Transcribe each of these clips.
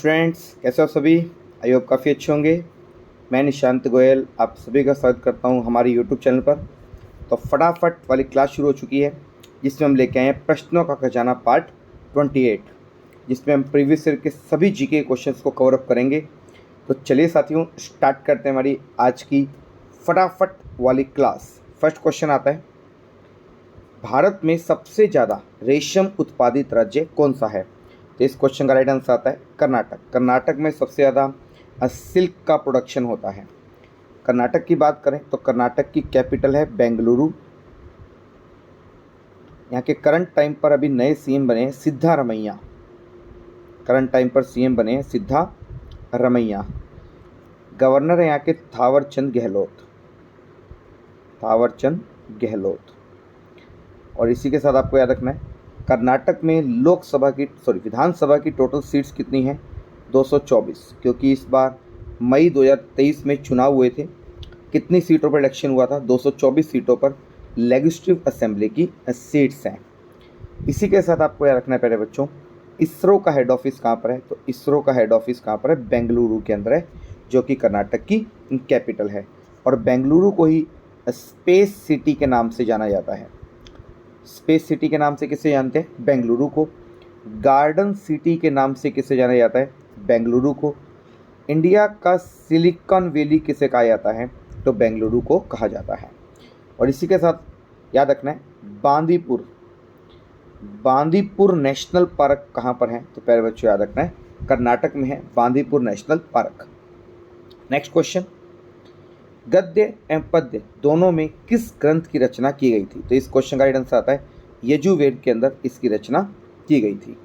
Students, कैसे हो सभी। आई होप काफ़ी अच्छे होंगे। मैं निशांत गोयल आप सभी का स्वागत करता हूं हमारे यूट्यूब चैनल पर। तो फटाफट वाली क्लास शुरू हो चुकी है जिसमें हम लेके आए हैं प्रश्नों का खजाना पार्ट 28, जिसमें हम प्रीवियस ईयर के सभी जीके क्वेश्चंस को कवर अप करेंगे। तो चलिए साथियों, स्टार्ट करते हैं हमारी आज की फटाफट वाली क्लास। फर्स्ट क्वेश्चन आता है, भारत में सबसे ज़्यादा रेशम उत्पादित राज्य कौन सा है। तो इस क्वेश्चन का राइट आंसर आता है कर्नाटक। कर्नाटक में सबसे ज़्यादा सिल्क का प्रोडक्शन होता है। कर्नाटक की बात करें तो कर्नाटक की कैपिटल है बेंगलुरु। यहाँ के करंट टाइम पर अभी नए सीएम बने हैं सिद्धारमैया। करंट टाइम पर सीएम बने हैं सिद्धारमैया। गवर्नर है यहाँ के थावरचंद गहलोत। थावरचंद गहलोत। और इसी के साथ आपको याद रखना है, कर्नाटक में विधानसभा की टोटल सीट्स कितनी हैं 224, क्योंकि इस बार मई 2023 में चुनाव हुए थे। कितनी सीटों पर इलेक्शन हुआ था, 224 सीटों पर लेजिस्लेटिव असेंबली की सीट्स हैं। इसी के साथ आपको याद रखना है प्यारे बच्चों, इसरो का हेड ऑफिस कहाँ पर है। तो इसरो का हेड ऑफिस कहाँ पर है, बेंगलुरु के अंदर है, जो कि कर्नाटक की कैपिटल है। और बेंगलुरु को ही स्पेस सिटी के नाम से जाना जाता है। स्पेस सिटी के नाम से किसे जानते हैं, बेंगलुरु को। गार्डन सिटी के नाम से किसे जाना जाता है, बेंगलुरु को। इंडिया का सिलिकॉन वैली किसे कहा जाता है, तो बेंगलुरु को कहा जाता है। और इसी के साथ याद रखना है, बांदीपुर नेशनल पार्क कहाँ पर है, तो प्यारे बच्चों याद रखना है कर्नाटक में है Bandipur national park. Next question, गद्य एवं पद्य दोनों में किस ग्रंथ की रचना की गई थी। तो इस क्वेश्चन का राइट आंसर आता है यजुर्वेद के अंदर इसकी रचना की गई थी।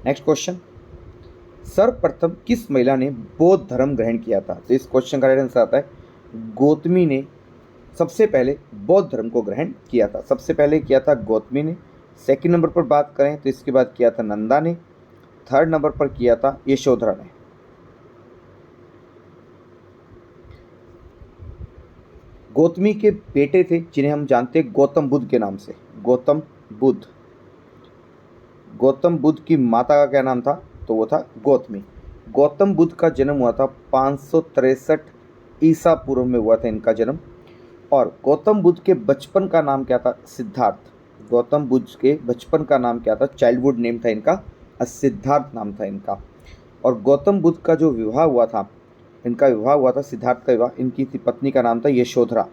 नेक्स्ट क्वेश्चन, सर्वप्रथम किस महिला ने बौद्ध धर्म ग्रहण किया था। तो इस क्वेश्चन का राइट आंसर आता है गौतमी ने सबसे पहले बौद्ध धर्म को ग्रहण किया था। सबसे पहले किया था गौतमी ने। सेकंड नंबर पर बात करें तो इसके बाद किया था नंदा ने। थर्ड नंबर पर किया था यशोधरा ने। गौतमी के बेटे थे जिन्हें हम जानते हैं गौतम बुद्ध के नाम से। गौतम बुद्ध की माता का क्या नाम था, तो वो था गौतमी। गौतम बुद्ध का जन्म हुआ था 563 ईसा पूर्व में हुआ था इनका जन्म। और गौतम बुद्ध के बचपन का नाम क्या था, सिद्धार्थ। गौतम बुद्ध के बचपन का नाम क्या था, चाइल्डहुड नेम था इनका सिद्धार्थ नाम था इनका। और गौतम बुद्ध का जो विवाह हुआ था, इनका विवाह हुआ था सिद्धार्थ का विवाह, इनकी पत्नी का नाम था यशोधरा।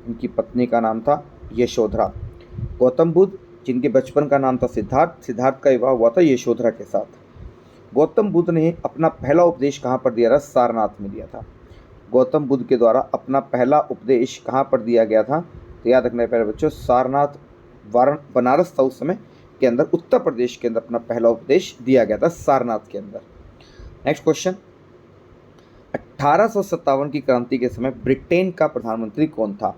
इनकी पत्नी का नाम था यशोधरा। गौतम बुद्ध जिनके बचपन का नाम था सिद्धार्थ, सिद्धार्थ का विवाह हुआ था यशोधरा के साथ। गौतम बुद्ध ने अपना पहला उपदेश कहाँ पर दिया था, सारनाथ में दिया था। गौतम बुद्ध के द्वारा अपना पहला उपदेश कहाँ पर दिया गया था, तो याद रखना है प्यारे बच्चों, सारनाथ बनारस था उस समय के अंदर, उत्तर प्रदेश के अंदर अपना पहला उपदेश दिया गया था सारनाथ के अंदर। नेक्स्ट क्वेश्चन, 1857 की क्रांति के समय ब्रिटेन का प्रधानमंत्री कौन था।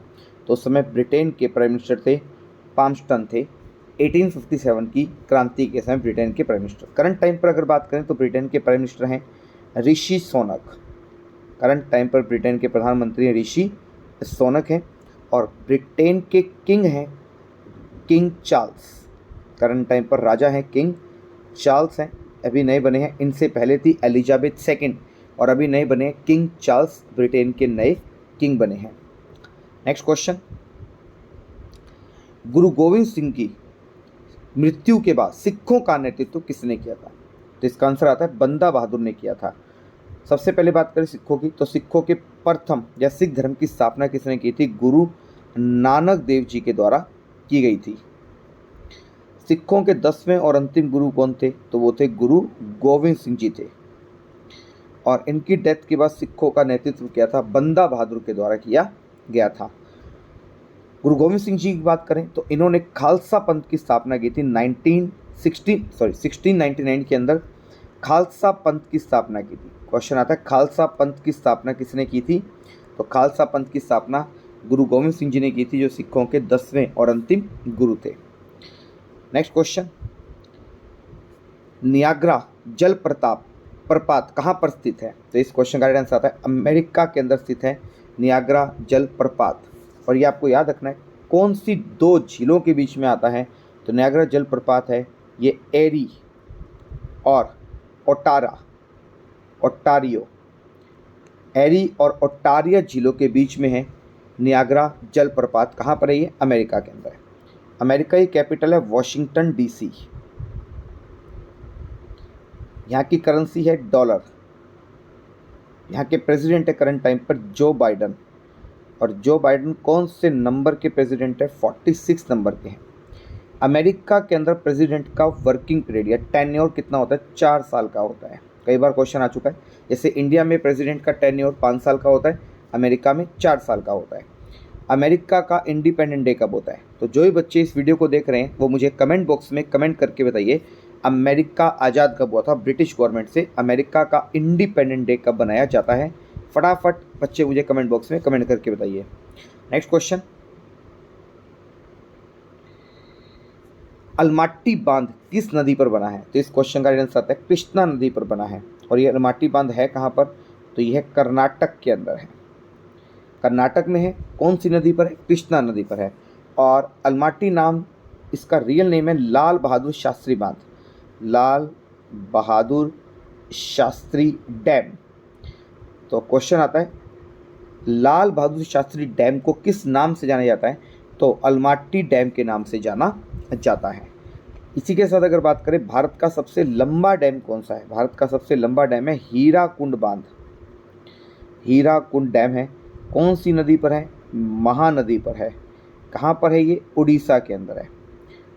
तो उस समय ब्रिटेन के प्राइम मिनिस्टर थे पामस्टन थे। 1857 की क्रांति के समय ब्रिटेन के प्राइम मिनिस्टर। करंट टाइम पर अगर बात करें तो ब्रिटेन के प्राइम मिनिस्टर हैं ऋषि सोनक। करंट टाइम पर ब्रिटेन के प्रधानमंत्री हैं ऋषि सोनक हैं। और ब्रिटेन के किंग हैं किंग चार्ल्स। करंट टाइम पर राजा हैं किंग चार्ल्स हैं, अभी नए बने हैं। इनसे पहले थी एलिजाबेथ सेकेंड और अभी नए बने किंग चार्ल्स, ब्रिटेन के नए किंग बने हैं। नेक्स्ट क्वेश्चन, गुरु गोविंद सिंह की मृत्यु के बाद सिखों का नेतृत्व किसने किया था। तो इसका आंसर आता है बंदा बहादुर ने किया था। सबसे पहले बात करें सिखों की, तो सिखों के प्रथम या सिख धर्म की स्थापना किसने की थी, गुरु नानक देव जी के द्वारा की गई थी। सिखों के 10वें और अंतिम गुरु कौन थे, तो वो थे गुरु गोविंद सिंह जी थे। और इनकी डेथ के बाद सिखों का नेतृत्व किया था बंदा बहादुर के द्वारा किया गया था। गुरु गोविंद सिंह जी की बात करें तो इन्होंने खालसा पंथ की स्थापना की थी 1699 के अंदर खालसा पंथ की स्थापना की थी। क्वेश्चन आता है खालसा पंथ की स्थापना किसने की थी, तो खालसा पंथ की स्थापना गुरु गोविंद सिंह जी ने की थी, जो सिखों के 10वें और अंतिम गुरु थे। नेक्स्ट क्वेश्चन, नियाग्रा जल प्रपात कहाँ पर स्थित है। तो इस क्वेश्चन का राइट आंसर आता है अमेरिका के अंदर स्थित है नियाग्रा जल प्रपात। और ये आपको याद रखना है कौन सी दो झीलों के बीच में आता है, तो नियाग्रा जल प्रपात है ये एरी और ओटारा ओंटारियो। एरी और ओंटारियो झीलों के बीच में है नियाग्रा जलप्रपात। कहाँ पर है ये? अमेरिका के अंदर है। अमेरिका की कैपिटल है वॉशिंगटन डीसी। यहाँ की करेंसी है डॉलर। यहाँ के प्रेसिडेंट है करंट टाइम पर जो बाइडन। और जो बाइडन कौन से नंबर के प्रेसिडेंट है? 46 नंबर के हैं। अमेरिका के अंदर प्रेसिडेंट का वर्किंग पीरियड या टेन्योर कितना होता है? 4 साल का होता है। कई बार क्वेश्चन आ चुका है। जैसे इंडिया में प्रेसिडेंट का टेन्योर 5 साल का होता है, अमेरिका में 4 साल का होता है। अमेरिका का इंडिपेंडेंट डे कब होता है? तो जो भी बच्चे इस वीडियो को देख रहे हैं वो मुझे कमेंट बॉक्स में कमेंट करके बताइए अमेरिका आज़ाद कब हुआ था ब्रिटिश गवर्नमेंट से, अमेरिका का इंडिपेंडेंट डे कब बनाया जाता है। फटाफट बच्चे मुझे कमेंट बॉक्स में कमेंट करके बताइए। नेक्स्ट क्वेश्चन, अलमाटी बांध किस नदी पर बना है? तो इस क्वेश्चन का आंसर आता है कृष्णा नदी पर बना है। और ये अलमाटी बांध है कहाँ पर? तो यह कर्नाटक के अंदर है। कर्नाटक में है। कौन सी नदी पर है? कृष्णा नदी पर है। और अलमाटी नाम इसका रियल नेम है लाल बहादुर शास्त्री बांध। लाल बहादुर शास्त्री डैम। तो क्वेश्चन आता है लाल बहादुर शास्त्री डैम को किस नाम से जाना जाता है? तो अलमाटी डैम के नाम से जाना जाता है। इसी के साथ अगर बात करें भारत का सबसे लंबा डैम कौन सा है? भारत का सबसे लंबा डैम है हीराकुंड बांध। हीराकुंड डैम है। कौन सी नदी पर है? महानदी पर है। कहाँ पर है ये? उड़ीसा के अंदर है।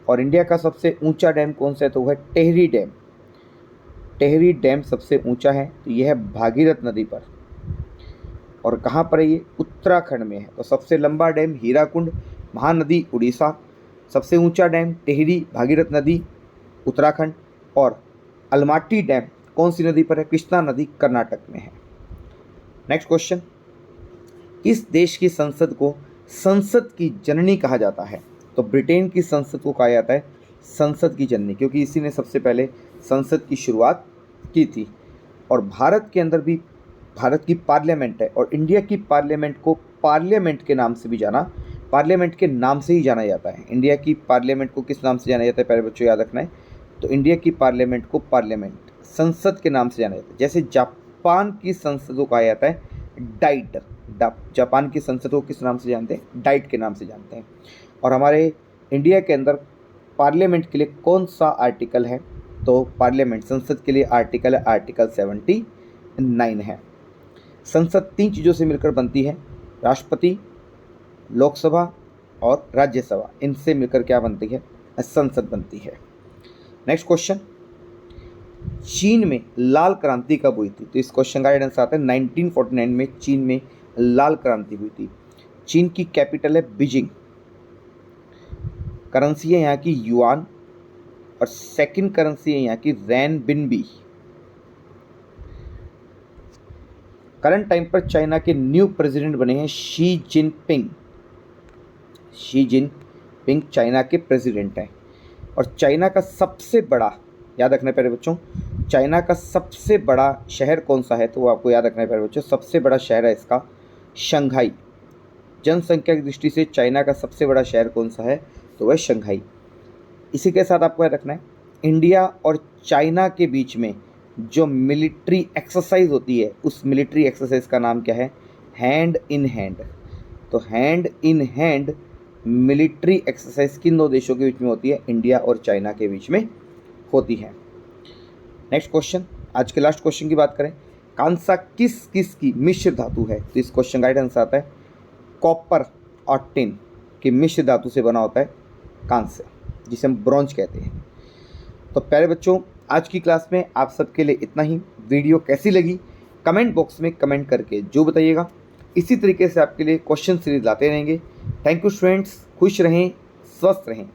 और इंडिया का सबसे ऊंचा डैम कौन सा है? तो वह है टेहरी डैम। टेहरी डैम सबसे ऊंचा है। तो यह है भागीरथ नदी पर। और कहाँ पर है ये? उत्तराखंड में है। तो सबसे लंबा डैम हीराकुंड, महानदी उड़ीसा, सबसे ऊंचा डैम टेहरी, भागीरथ नदी उत्तराखंड, और अलमाटी डैम कौन सी नदी पर है? कृष्णा नदी कर्नाटक में है। नेक्स्ट क्वेश्चन, किस देश की संसद को संसद की जननी कहा जाता है? तो ब्रिटेन की संसद को कहा जाता है संसद की जननी, क्योंकि इसी ने सबसे पहले संसद की शुरुआत की थी। और भारत के अंदर भी भारत की पार्लियामेंट है। और इंडिया की पार्लियामेंट को पार्लियामेंट के नाम से भी पार्लियामेंट के नाम से ही जाना जाता है। इंडिया की पार्लियामेंट को किस नाम से जाना जाता है? पहले बच्चों याद रखना है। तो इंडिया की पार्लियामेंट को पार्लियामेंट संसद के नाम से जाना जाता है। जैसे जापान की संसद को कहा जाता है डाइट। जापान की संसद को किस नाम से जानते हैं? डाइट के नाम से जानते हैं। और हमारे इंडिया के अंदर पार्लियामेंट के लिए कौन सा आर्टिकल है? तो पार्लियामेंट संसद के लिए आर्टिकल है आर्टिकल 79 है। संसद 3 चीज़ों से मिलकर बनती है, राष्ट्रपति, लोकसभा और राज्यसभा। इनसे मिलकर क्या बनती है? संसद बनती है। नेक्स्ट क्वेश्चन, चीन में लाल क्रांति कब हुई थी? तो इस क्वेश्चन का आंसर आता है 1949 में चीन में लाल क्रांति हुई थी। चीन की कैपिटल है बीजिंग। करेंसी है यहाँ की युआन। और सेकंड करेंसी है यहाँ की रेनबिनबी। करंट टाइम पर चाइना के न्यू प्रेसिडेंट बने हैं Xi Jinping. Xi Jinping China के प्रेसिडेंट हैं। और चाइना का सबसे बड़ा, याद रखना है प्यारे बच्चों, चाइना का सबसे बड़ा शहर कौन सा है? तो वो आपको याद रखना है प्यारे बच्चों, सबसे बड़ा शहर है इसका शंघाई। जनसंख्या की दृष्टि से चाइना का सबसे बड़ा शहर कौन सा है? तो वह शंघाई। इसी के साथ आपको याद रखना है इंडिया और चाइना के बीच में जो मिलिट्री एक्सरसाइज होती है उस मिलिट्री एक्सरसाइज का नाम क्या है? Hand in hand. तो hand in hand military exercise किन 2 देशों के बीच में होती है? इंडिया और चाइना के बीच में होती है। नेक्स्ट क्वेश्चन, आज के लास्ट क्वेश्चन की बात करें, कांसा किस किस की मिश्र धातु है? तो इस क्वेश्चन का आंसर आता है कॉपर और टिन की मिश्र धातु से बना होता है कांस्य, जिसे हम ब्रॉन्ज कहते हैं। तो प्यारे बच्चों, आज की क्लास में आप सबके लिए इतना ही। वीडियो कैसी लगी कमेंट बॉक्स में कमेंट करके जो बताइएगा। इसी तरीके से आपके लिए क्वेश्चन सीरीज लाते रहेंगे। थैंक यू स्टूडेंट्स, खुश रहें, स्वस्थ रहें।